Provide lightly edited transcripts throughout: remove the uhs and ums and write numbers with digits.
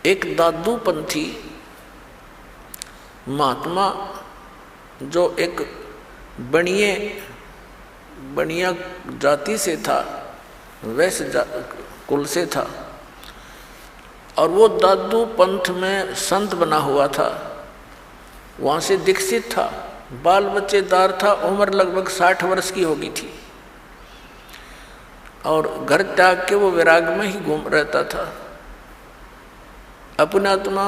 एक दादू पंथी महात्मा जो एक बनिया जाति से था, वैश्य कुल से था, और वो दादू पंथ में संत बना हुआ था, वहाँ से दीक्षित था, बाल बच्चेदार था, उम्र लगभग 60 वर्ष की हो गई थी, और घर त्याग के वो विराग में ही घूम रहता था। अपने आत्मा,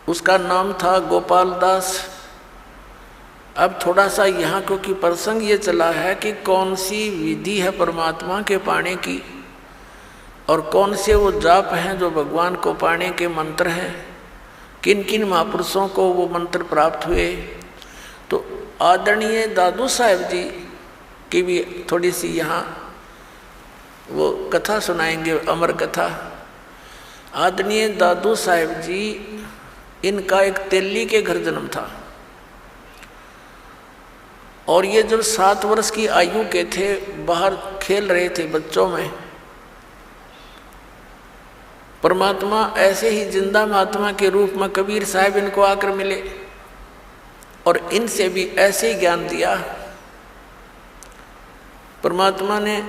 उसका नाम था गोपाल दास। अब थोड़ा सा यहाँ क्योंकि प्रसंग ये चला है कि कौन सी विधि है परमात्मा के पाने की, और कौन से वो जाप हैं जो भगवान को पाने के मंत्र हैं, किन किन महापुरुषों को वो मंत्र प्राप्त हुए। तो आदरणीय दादू साहेब जी की भी थोड़ी सी यहाँ वो कथा सुनाएंगे, अमर कथा। आदरणीय दादू साहेब जी, इनका एक तेली के घर जन्म था, और ये जब 7 वर्ष की आयु के थे, बाहर खेल रहे थे बच्चों में, परमात्मा ऐसे ही जिंदा महात्मा के रूप में कबीर साहब इनको आकर मिले और इनसे भी ऐसे ही ज्ञान दिया। परमात्मा ने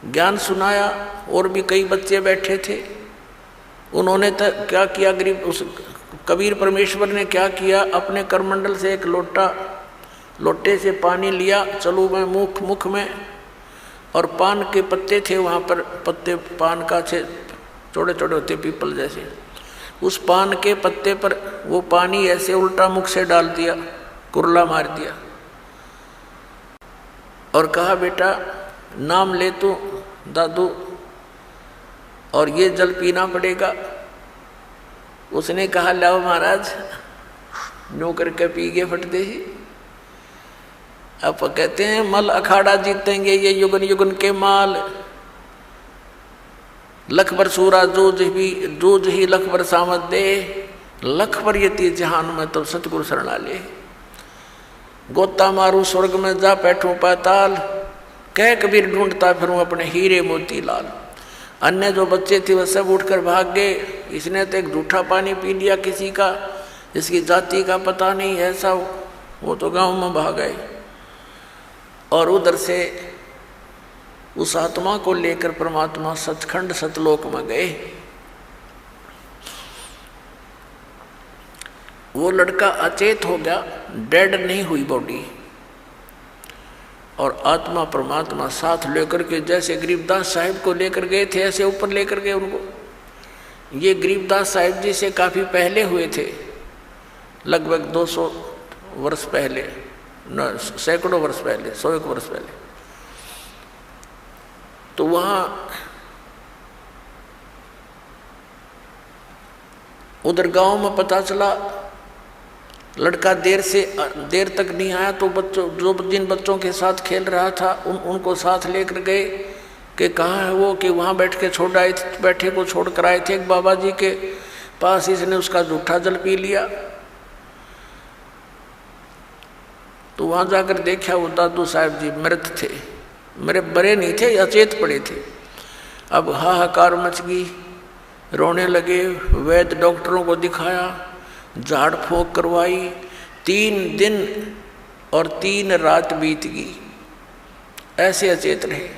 ज्ञान सुनाया, और भी कई बच्चे बैठे थे, उन्होंने क्या किया, गरीब उस कबीर परमेश्वर ने क्या किया, अपने करमंडल से एक लोटे से पानी लिया, चलू में मुख में, और पान के पत्ते थे वहाँ पर, पत्ते पान का छोटे छोटे होते पीपल जैसे, उस पान के पत्ते पर वो पानी ऐसे उल्टा मुख से डाल दिया, कुरला मार दिया, और कहा बेटा नाम ले तू दादू, और ये जल पीना पड़ेगा। उसने कहा लाओ महाराज, नो करके पी गए फटते ही। अब कहते हैं मल अखाड़ा जीतेंगे ये युगन युगन के माल, लख बर सूरा जूझ ही लख बर सामत दे, लख बर यति जहान में तो सतगुरु शरणा ले। गोता मारू स्वर्ग में जा बैठूं पाताल, कह कबीर ढूंढता फिरूं अपने हीरे मोती लाल। अन्य जो बच्चे थे वह सब उठकर भाग गए, इसने तो एक झूठा पानी पी लिया किसी का, इसकी जाति का पता नहीं, ऐसा वो तो गांव में भाग गए, और उधर से उस आत्मा को लेकर परमात्मा सचखंड सतलोक में गए। वो लड़का अचेत हो गया, डेड नहीं हुई बॉडी, और आत्मा परमात्मा साथ लेकर के, जैसे गरीबदास साहिब को लेकर गए थे ऐसे ऊपर लेकर गए उनको। ये गरीबदास साहिब जी से काफ़ी पहले हुए थे, लगभग 200 वर्ष पहले, न सैकड़ों वर्ष पहले, 101 वर्ष पहले। तो वहाँ उधर गांव में पता चला, लड़का देर तक नहीं आया, तो जिन बच्चों के साथ खेल रहा था उनको साथ लेकर गए कि कहाँ है वो, कि वहाँ बैठे को छोड़ कर आए थे एक बाबा जी के पास, इसने उसका जूठा जल पी लिया। तो वहाँ जाकर देखा वो दादू साहब जी मृत थे, मेरे बड़े नहीं थे, अचेत पड़े थे। अब हाहाकार मच गई, रोने लगे, वैद्य डॉक्टरों को दिखाया, झाड़ फूंक करवाई, 3 दिन और 3 रात बीत गई, ऐसे अचेत रहे।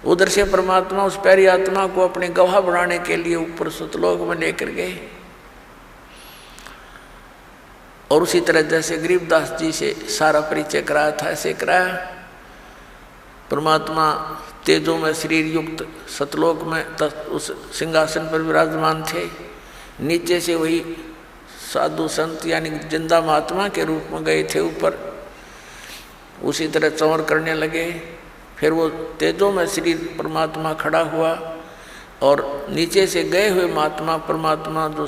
उधर से परमात्मा उस प्यारी आत्मा को अपने गवाह बनाने के लिए ऊपर सतलोक में लेकर गए, और उसी तरह जैसे गरीबदास जी से सारा परिचय कराया था ऐसे कराया। परमात्मा तेजों में शरीर युक्त सतलोक में उस सिंहासन पर विराजमान थे, नीचे से वही साधु संत यानी जिंदा महात्मा के रूप में गए थे ऊपर, उसी तरह चौर करने लगे। फिर वो तेजों में शरीर परमात्मा खड़ा हुआ, और नीचे से गए हुए महात्मा परमात्मा जो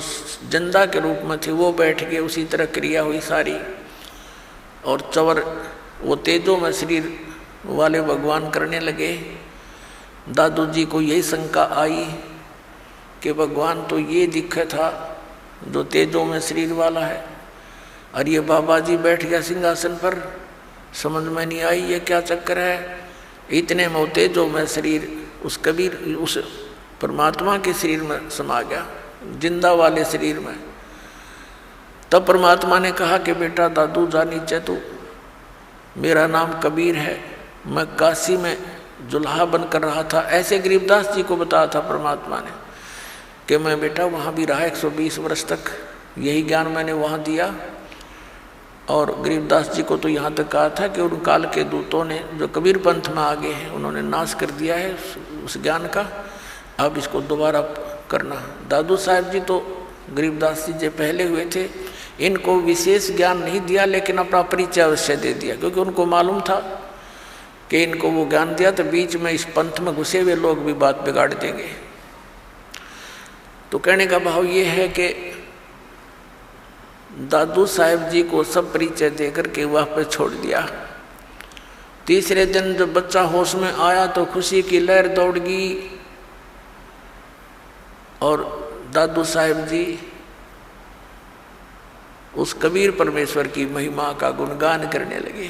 जिंदा के रूप में थे वो बैठ गए, उसी तरह क्रिया हुई सारी, और चौर वो तेजों में शरीर वाले भगवान करने लगे। दादू जी को यही शंका आई कि भगवान तो ये दिखा था जो तेजों में शरीर वाला है, और ये बाबा जी बैठ गया सिंहासन पर, समझ में नहीं आई ये क्या चक्कर है। इतने में तेजों में शरीर उस कबीर उस परमात्मा के शरीर में समा गया, जिंदा वाले शरीर में। तब परमात्मा ने कहा कि बेटा दादू जा नीचे, तू, मेरा नाम कबीर है, मैं काशी में जुल्हा बनकर रहा था। ऐसे गरीबदास जी को बताया था परमात्मा ने कि मैं बेटा वहाँ भी रहा 120 वर्ष तक, यही ज्ञान मैंने वहाँ दिया। और गरीबदास जी को तो यहाँ तक कहा था कि उन काल के दूतों ने जो कबीर पंथ में आगे हैं उन्होंने नाश कर दिया है उस ज्ञान का, अब इसको दोबारा करना। दादू साहब जी तो गरीबदास जी जो पहले हुए थे, इनको विशेष ज्ञान नहीं दिया लेकिन अपना परिचय अवश्य दे दिया, क्योंकि उनको मालूम था कि इनको वो ज्ञान दिया तो बीच में इस पंथ में घुसे हुए लोग भी बात बिगाड़ देंगे। तो कहने का भाव ये है कि दादू साहब जी को सब परिचय देकर के वहाँ पर छोड़ दिया। तीसरे दिन जब बच्चा होश में आया तो खुशी की लहर दौड़ गई और दादू साहब जी उस कबीर परमेश्वर की महिमा का गुणगान करने लगे।